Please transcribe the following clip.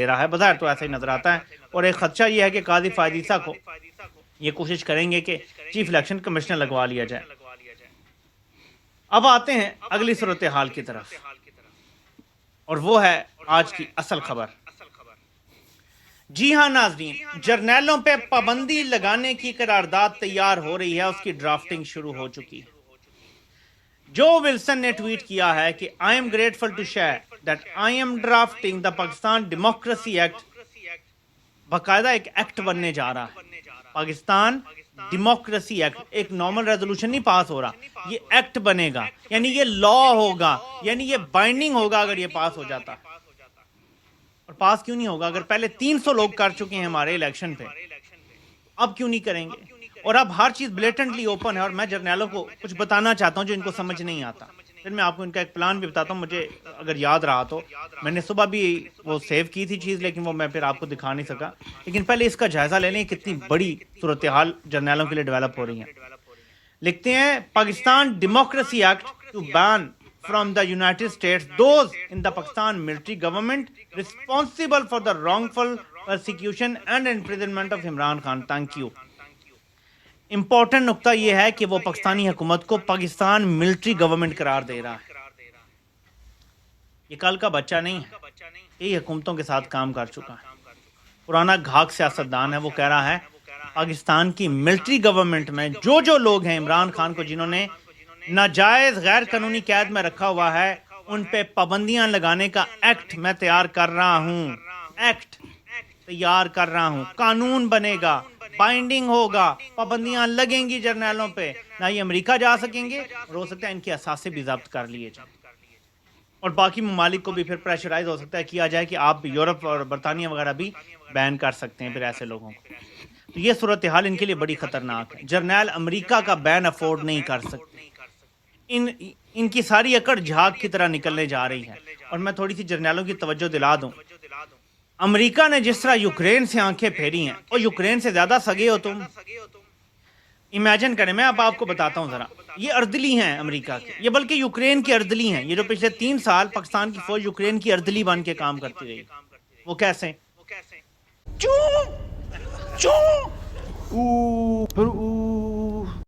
دے رہا ہے، بظاہر تو ایسا ہی نظر آتا ہے. اور ایک خدشہ یہ ہے کہ قاضی فائدیسہ کو یہ کوشش کریں گے کہ چیف الیکشن کمشنر لگوا لیا جائے. اب آتے ہیں اگلی صورتحال کی طرف، اور وہ ہے آج کی اصل خبر. جی ہاں ناظرین، جرنیلوں پہ پابندی لگانے کی قرارداد تیار ہو رہی ہے، اس کی ڈرافٹنگ شروع ہو چکی ہے. جو ولسن نے ٹویٹ کیا ہے کہ I am grateful to share that I am drafting the Pakistan democracy act. باقاعدہ ایک ایکٹ بننے جا رہا ہے، پاکستان ڈیموکریسی ایکٹ. ایک نارمل ریزولوشن نہیں پاس ہو رہا، یہ ایکٹ بنے گا، یعنی یہ لا ہوگا، یعنی یہ بائنڈنگ ہوگا اگر یہ پاس ہو جاتا. اور پاس کیوں نہیں ہوگا؟ اگر پہلے 300 لوگ کر چکے ہیں ہمارے الیکشن پہ، اب کیوں نہیں کریں گے؟ اور اب ہر چیز بلیٹنٹلی اوپن ہے. اور میں جرنیلوں کو کچھ بتانا چاہتا ہوں جو ان کو سمجھ نہیں آتا. پھر میں آپ کو ان کا ایک پلان بھی بتاتا ہوں. مجھے اگر یاد رہا تو میں نے صبح بھی وہ سیو کی تھی چیز، لیکن وہ میں پھر آپ کو دکھا نہیں سکا. لیکن پہلے اس کا جائزہ لے لیں کتنی بڑی صورتحال جرنیلوں کے لیے ڈیولپ ہو رہی ہیں. لکھتے ہیں Pakistan democracy act to ban from the United States those in the Pakistan military government responsible for the wrongful persecution and imprisonment of Imran Khan. Thank you. Important نقطہ یہ ہے کہ وہ پاکستانی حکومت کو پاکستان ملٹری گورنمنٹ قرار دے رہا ہے. یہ کل کا بچہ نہیں ہے، یہ حکومتوں کے ساتھ کام کر چکا ہے، پرانا گھاک سیاستدان ہے. وہ کہہ رہا ہے پاکستان کی ملٹری گورنمنٹ میں جو لوگ ہیں عمران خان کو جنہوں نے ناجائز غیر قانونی قید میں رکھا ہوا ہے، ان پہ پابندیاں لگانے کا ایکٹ میں تیار کر رہا ہوں. ایکٹ تیار کر رہا ہوں، قانون بنے گا، بائنڈنگ ہوگا، پابندیاں لگیں گی جرنیلوں پہ. نہ یہ امریکہ جا سکیں گے، اور ہو سکتا ہے ان کے اثاثے بھی ضبط کر لیے جائیں، اور باقی ممالک کو بھی پھر پریشرائز ہو سکتا ہے کیا جائے کہ آپ یورپ اور برطانیہ وغیرہ بھی بین کر سکتے ہیں پھر ایسے لوگوں کو. تو یہ صورتحال ان کے لیے بڑی خطرناک ہے. جرنیل امریکہ کا بین افورڈ نہیں کر سکتے. ان کی ساری اکڑ جھاگ کی طرح نکلنے جا رہی ہے. اور میں تھوڑی سی جرنیلوں کی توجہ دلا دوں، امریکہ نے جس طرح یوکرین سے آنکھیں پھیری ہیں، اور یوکرین سے زیادہ سگے ہو تم. امیجن کریں، میں اب آپ کو بتاتا ہوں ذرا، یہ اردلی ہیں امریکہ کے، یہ بلکہ یوکرین کی اردلی ہیں. یہ جو پچھلے 3 سال پاکستان کی فوج یوکرین کی اردلی بن کے کام کرتی رہی. وہ کیسے؟ چوں چوں